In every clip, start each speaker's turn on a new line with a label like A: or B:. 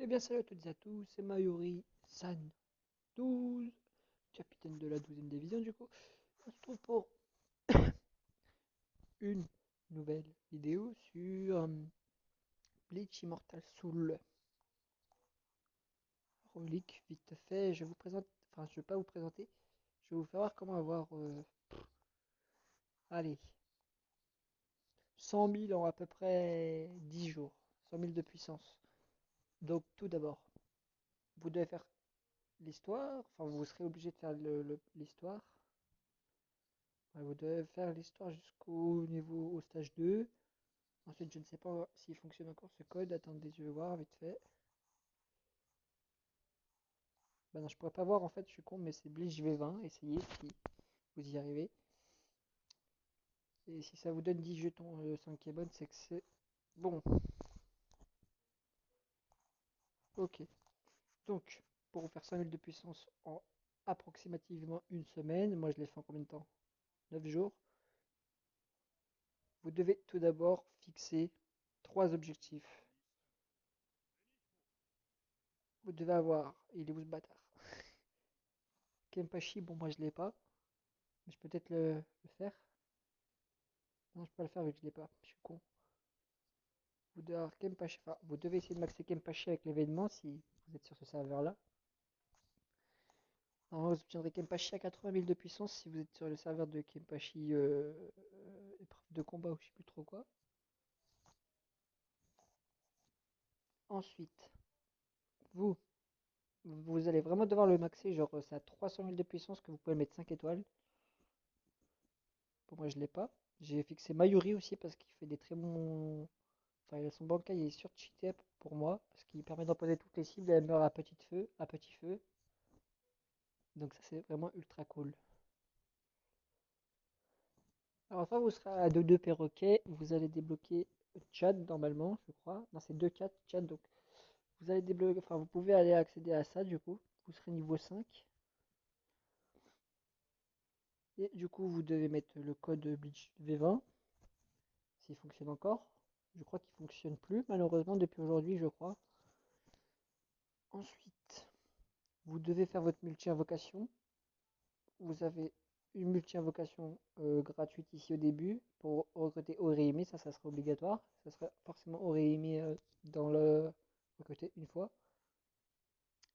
A: Eh bien salut à toutes et à tous, c'est Mayuri San 12, capitaine de la 12e division du coup. On se retrouve pour une nouvelle vidéo sur Bleach Immortal Soul. Relique, vite fait, je vous présente, enfin je vais pas vous présenter, je vais vous faire voir comment avoir, allez, 100 000 en à peu près 10 jours, 100 000 de puissance. Donc tout d'abord, vous devez faire l'histoire, enfin vous serez obligé de faire l'histoire. Ouais, vous devez faire l'histoire jusqu'au niveau au stage 2. Ensuite, je ne sais pas s'il fonctionne encore ce code. Attendez, je vais voir vite fait. Bah non, je pourrais pas voir en fait, je suis con, mais c'est Bleach V20. Essayez si vous y arrivez. Et si ça vous donne 10 jetons 5 est bonne, c'est que c'est bon. Ok. Donc, pour vous faire 5000 de puissance en approximativement une semaine, moi je l'ai fait en combien de temps? 9 jours. Vous devez tout d'abord fixer 3 objectifs. Vous devez avoir, il est où ce bâtard? Kempashi, bon moi je l'ai pas, mais je peux peut-être le faire. Non, je peux pas le faire vu que je l'ai pas, je suis con. Vous devez avoir Kempashi, enfin, vous devez essayer de maxer Kempashi avec l'événement si vous êtes sur ce serveur-là. Normalement, vous obtiendrez Kempashi à 80 000 de puissance si vous êtes sur le serveur de Kempashi épreuve de combat ou je sais plus trop quoi. Ensuite, vous, vous allez vraiment devoir le maxer, genre c'est à 300 000 de puissance que vous pouvez mettre 5 étoiles. Pour moi, je l'ai pas. J'ai fixé Mayuri aussi parce qu'il fait des très bons. Enfin, son bankai est sur-cheaté pour moi parce qu'il permet d'empoisonner toutes les cibles et elle meurt à petit feu. Donc ça c'est vraiment ultra cool. Alors soit vous serez à 2-2 perroquets, vous allez débloquer Chad normalement, je crois. Non, c'est 2-4 Chad, donc vous allez débloquer, enfin vous pouvez aller accéder à ça du coup. Vous serez niveau 5. Et du coup vous devez mettre le code Bleach V20, s'il fonctionne encore. Je crois qu'il fonctionne plus, malheureusement depuis aujourd'hui je crois. Ensuite, vous devez faire votre multi-invocation. Vous avez une multi-invocation gratuite ici au début pour recruter Orihime, ça sera obligatoire. Ça sera forcément Orihime dans le recruter une fois.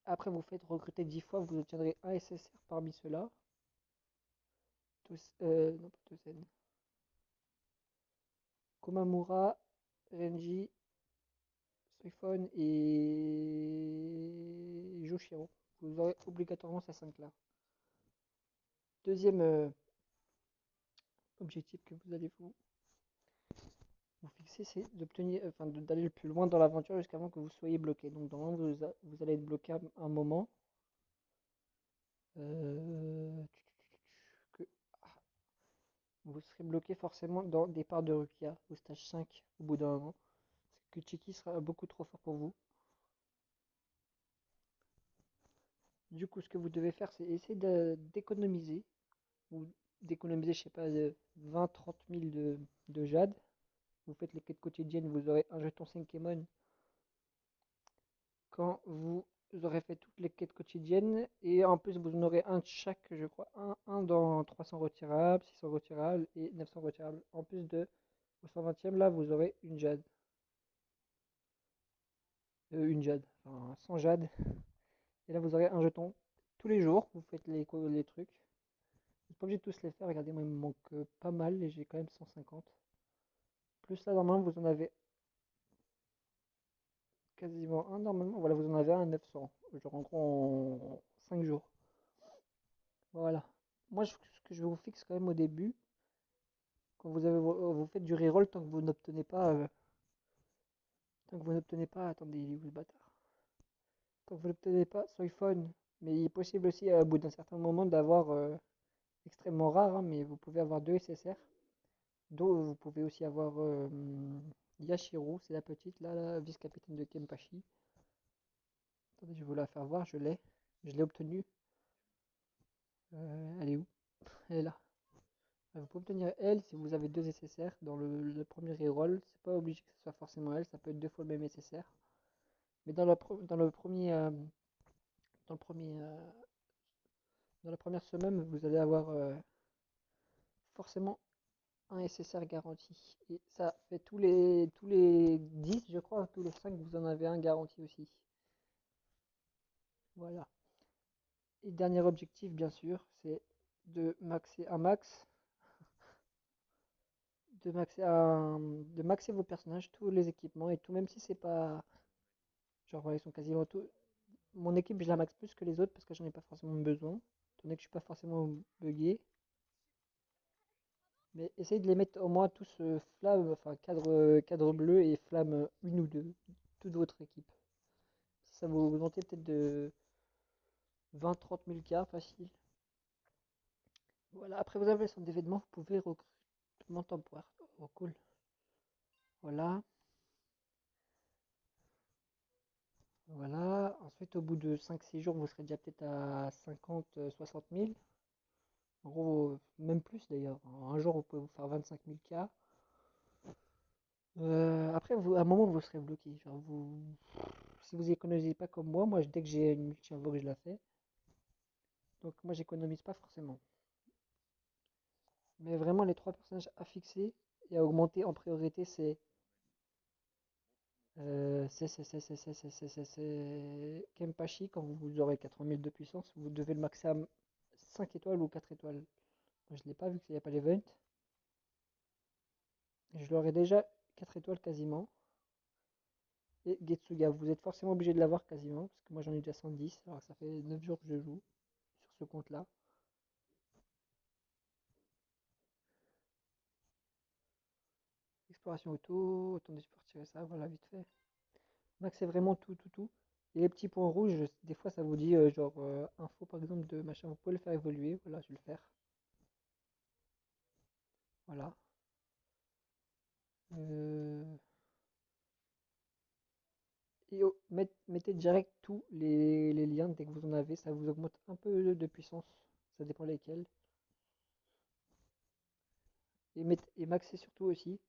A: Après, vous faites recruter 10 fois, vous obtiendrez un SSR parmi ceux-là. Non, pas Tosen. Komamura, Renji, Suifon et Joshiro. Vous aurez obligatoirement ces 5 là. Deuxième objectif que vous allez vous fixer, c'est d'obtenir, enfin, d'aller le plus loin dans l'aventure jusqu'avant que vous soyez bloqué. Donc, normalement, vous allez être bloqué un moment. Que, ah, vous serez bloqué forcément dans des parts de Rukia au stage 5 au bout d'un moment. Que Chiki sera beaucoup trop fort pour vous. Du coup, ce que vous devez faire, c'est essayer d'économiser, ou d'économiser, je sais pas, 20-30 000 de jade. Vous faites les quêtes quotidiennes, vous aurez un jeton Senkemon quand vous aurez fait toutes les quêtes quotidiennes. Et en plus, vous en aurez un de chaque, je crois, un dans 300 retirables, 600 retirables et 900 retirables. En plus de, au 120e, là, vous aurez une jade. Une jade, enfin 100 jade. Et là, vous aurez un jeton tous les jours. Vous faites les trucs. Vous n'êtes pas obligé de tous les faire. Regardez, moi, il me manque pas mal et j'ai quand même 150. Plus là, normalement, vous en avez quasiment un. Normalement, voilà, vous en avez un 900. Genre en gros en 5 jours. Voilà. Moi, ce que je vous fixe quand même au début, quand vous faites du reroll tant que vous n'obtenez pas. Attendez, il est où le bâtard? Tant que vous n'obtenez pas, soyez fun. Mais il est possible aussi, au bout d'un certain moment, d'avoir extrêmement rare, hein, mais vous pouvez avoir 2 SSR. Dont vous pouvez aussi avoir Yashiro, c'est la petite, là, la vice-capitaine de Kempashi. Attendez, je vais vous la faire voir, je l'ai. Je l'ai obtenue. Elle est où? Elle est là. Vous pouvez obtenir elle si vous avez 2 SSR dans le premier reroll. C'est pas obligé que ce soit forcément elle, ça peut être 2 fois le même SSR. Mais dans le premier, dans le premier, dans la première semaine, vous allez avoir forcément un SSR garanti. Et ça fait tous les 10 je crois, tous les 5 vous en avez un garanti aussi. Voilà. Et dernier objectif, bien sûr, c'est de maxer un max, de maxer vos personnages, tous les équipements et tout, même si c'est pas, genre, voilà, ils sont quasiment tous. Mon équipe, je la max plus que les autres parce que j'en ai pas forcément besoin, étant donné que je suis pas forcément buggé. Mais essayez de les mettre au moins tous flamme, enfin cadre bleu et flamme une ou deux, toute votre équipe. Ça va vous augmenter peut-être de 20-30 000 cas facile. Voilà, après vous avez le centre d'événement, vous pouvez recrutement temporaire. Oh, cool. Voilà, voilà. Ensuite, au bout de 5-6 jours, vous serez déjà peut-être à 50-60 000. En gros, même plus d'ailleurs. En un jour, vous pouvez vous faire 25 000 cas. Après, à un moment, vous serez bloqué. Genre, si vous économisez pas comme moi, dès que j'ai une multi-invoque, je la fais. Donc, moi, j'économise pas forcément. Mais vraiment, les trois personnages à fixer et à augmenter en priorité, c'est Kempachi. Quand vous aurez 80 000 de puissance, vous devez le maxer à 5 étoiles ou 4 étoiles. Moi, je l'ai pas vu qu'il n'y a pas l'event. Je l'aurai déjà 4 étoiles quasiment. Et Getsuga, vous êtes forcément obligé de l'avoir quasiment, parce que moi j'en ai déjà 110, alors ça fait 9 jours que je joue sur ce compte-là. Exploration auto, attendez, je peux retirer ça, voilà, vite fait. Max, c'est vraiment tout. Et les petits points rouges, des fois ça vous dit genre info par exemple de machin, vous pouvez le faire évoluer, voilà, je vais le faire. Voilà. Euh, Et mettez direct tous les liens dès que vous en avez, ça vous augmente un peu de puissance, ça dépend lesquels. Et maxez surtout aussi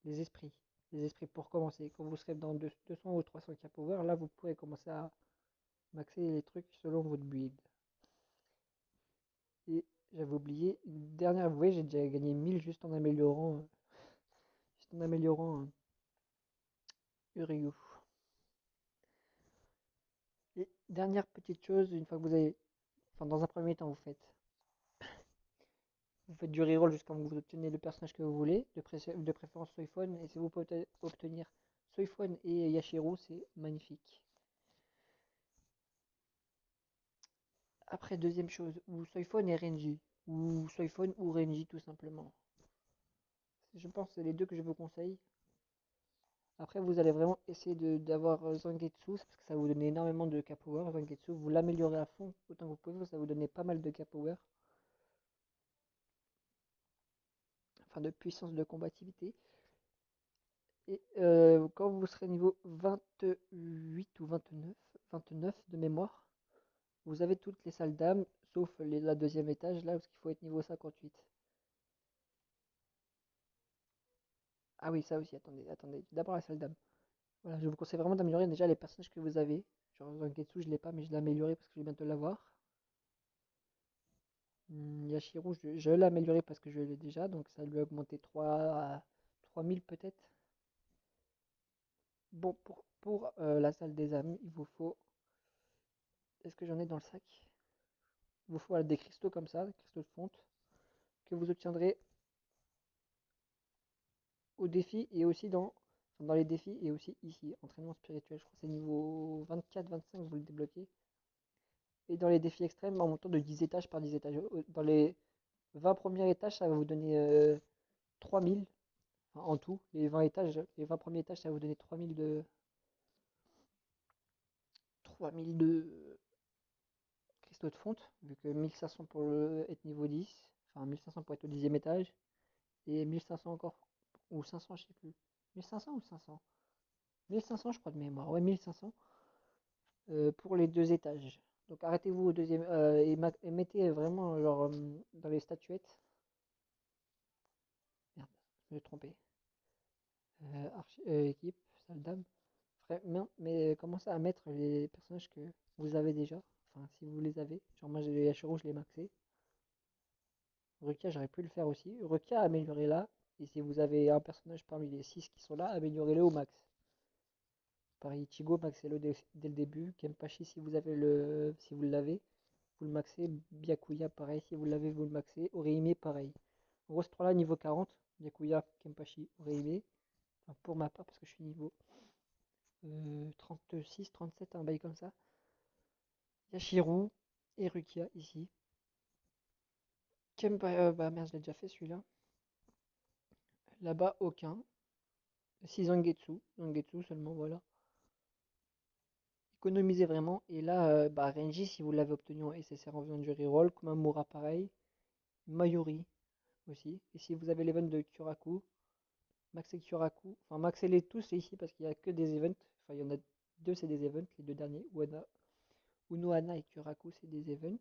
A: les esprits. Les esprits pour commencer. Quand vous serez dans 200 ou 300 k power, là vous pourrez commencer à maxer les trucs selon votre build. Et j'avais oublié, une dernière, vous voyez, j'ai déjà gagné 1000 juste en améliorant Uryu. Et dernière petite chose, une fois que vous avez, enfin dans un premier temps, vous faites du reroll jusqu'à ce que vous obtenez le personnage que vous voulez, de préférence Soifon, et si vous pouvez obtenir Soifon et Yashiro, c'est magnifique. Après, deuxième chose, ou Soifon et Renji, ou Soifon ou Renji tout simplement. Je pense que c'est les deux que je vous conseille. Après, vous allez vraiment essayer d'avoir Zangetsu, parce que ça va vous donner énormément de K-Power. Zangetsu, vous l'améliorez à fond autant que vous pouvez, ça va vous donner pas mal de K-Power, enfin de puissance de combativité. Et quand vous serez niveau 28 ou 29 de mémoire, vous avez toutes les salles d'âme, sauf la deuxième étage, là, parce qu'il faut être niveau 58. Ah oui, ça aussi, attendez. D'abord la salle d'âme. Voilà, je vous conseille vraiment d'améliorer déjà les personnages que vous avez. Genre Zangetsu, je l'ai pas, mais je l'ai amélioré parce que je vais bientôt l'avoir. Yashiro, je l'ai amélioré parce que je l'ai déjà, donc ça lui a augmenté 3 à 3000 peut-être. Bon, pour la salle des âmes, il vous faut. Est-ce que j'en ai dans le sac? Il vous faut des cristaux comme ça, des cristaux de fonte, que vous obtiendrez au défi et aussi dans les défis et aussi ici, entraînement spirituel. Je crois que c'est niveau 24-25, vous le débloquez. Et dans les défis extrêmes, en montant de 10 étages par 10 étages. Dans les 20 premiers étages, ça va vous donner 3000 enfin, en tout. Les 20 premiers étages, ça va vous donner 3000 de cristaux de fonte, vu que 1500 pour être niveau 10, enfin 1500 pour être au 10e étage, et 1500 encore, ou 500, je sais plus. 1500 ou 500? 1500 je crois de mémoire, ouais 1500 pour les deux étages. Donc arrêtez-vous au deuxième et mettez vraiment genre dans les statuettes. Merde, je me suis trompé. Équipe, salle d'âme. Mais commencez à mettre les personnages que vous avez déjà. Enfin, si vous les avez. Genre, moi, j'ai les Yashiro, je l'ai maxé. Rukia, j'aurais pu le faire aussi. Rukia, améliorez-la. Et si vous avez un personnage parmi les 6 qui sont là, améliorez-le au max. Pareil, Ichigo, maxez-le dès le début. Kenpachi, si vous avez si vous l'avez, vous le maxez. Byakuya, pareil, si vous l'avez, vous le maxez. Orihime, pareil. En gros, ce 3 là, niveau 40. Byakuya, Kenpachi, Orihime. Enfin, pour ma part, parce que je suis niveau 36, 37, un bail comme ça. Yashiro et Rukia ici. Bah merde, je l'ai déjà fait celui-là. Là-bas, aucun. 6 Zangetsu seulement, voilà. Économisez vraiment. Et là, bah, Renji, si vous l'avez obtenu en SSR en faisant du reroll. Kumamura, pareil. Mayuri aussi. Et si vous avez l'event de Kyoraku, maxez Kyoraku. Enfin, maxez-les tous ici parce qu'il n'y a que des events. Enfin, il y en a deux, c'est des events, les deux derniers. Unohana et Kyoraku, c'est des events.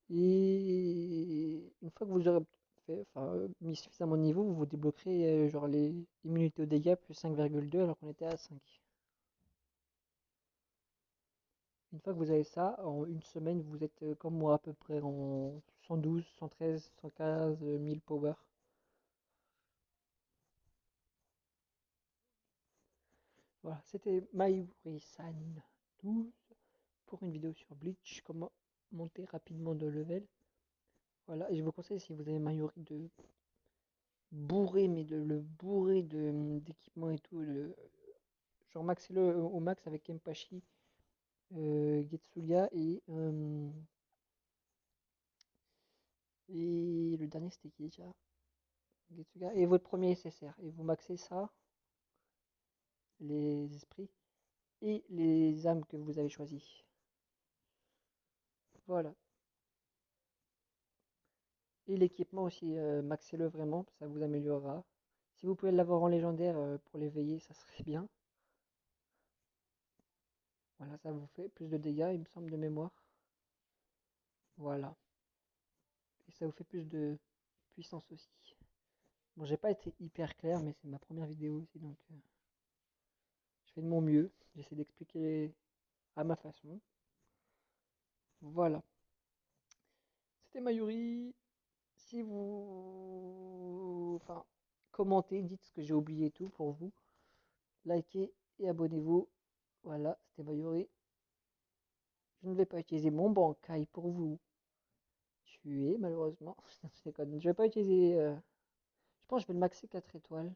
A: Et une fois que vous aurez mis suffisamment de niveau, vous vous débloquerez genre les immunités aux dégâts plus 5,2 alors qu'on était à 5. Une fois que vous avez ça, en une semaine, vous êtes comme moi à peu près en 112, 113, 115 1000 power. Voilà, c'était Mayuri-san 12 pour une vidéo sur Bleach, comment monter rapidement de level. Voilà, et je vous conseille si vous avez Mayuri de bourrer, mais de le bourrer d'équipements et tout, genre maxez-le au max avec Kempachi, Getsuya et le dernier c'était qui déjà? Getsuga et votre premier SSR. Et vous maxez ça, les esprits et les âmes que vous avez choisies. Voilà. Et l'équipement aussi, maxez-le vraiment, ça vous améliorera. Si vous pouvez l'avoir en légendaire pour l'éveiller, ça serait bien. Voilà, ça vous fait plus de dégâts, il me semble, de mémoire. Voilà. Et ça vous fait plus de puissance aussi. Bon, j'ai pas été hyper clair, mais c'est ma première vidéo aussi, donc je fais de mon mieux. J'essaie d'expliquer à ma façon. Voilà. C'était Mayuri. Si vous... Enfin, commentez, dites ce que j'ai oublié tout pour vous. Likez et abonnez-vous. Voilà, c'était Mayuri. Je ne vais pas utiliser mon Bankai pour vous tuer, malheureusement. Je déconne. Je vais pas utiliser... Je pense que je vais le maxer 4 étoiles.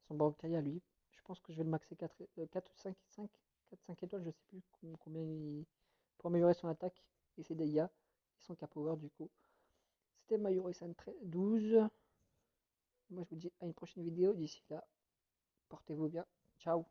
A: Son Bankai à lui. Je pense que je vais le maxer 4 ou 5, 5, 4, 5 étoiles, je sais plus combien il... Pour améliorer son attaque et ses dégâts. Et son power du coup. C'était Mayuri-san 12. Moi je vous dis à une prochaine vidéo. D'ici là, portez-vous bien. Ciao.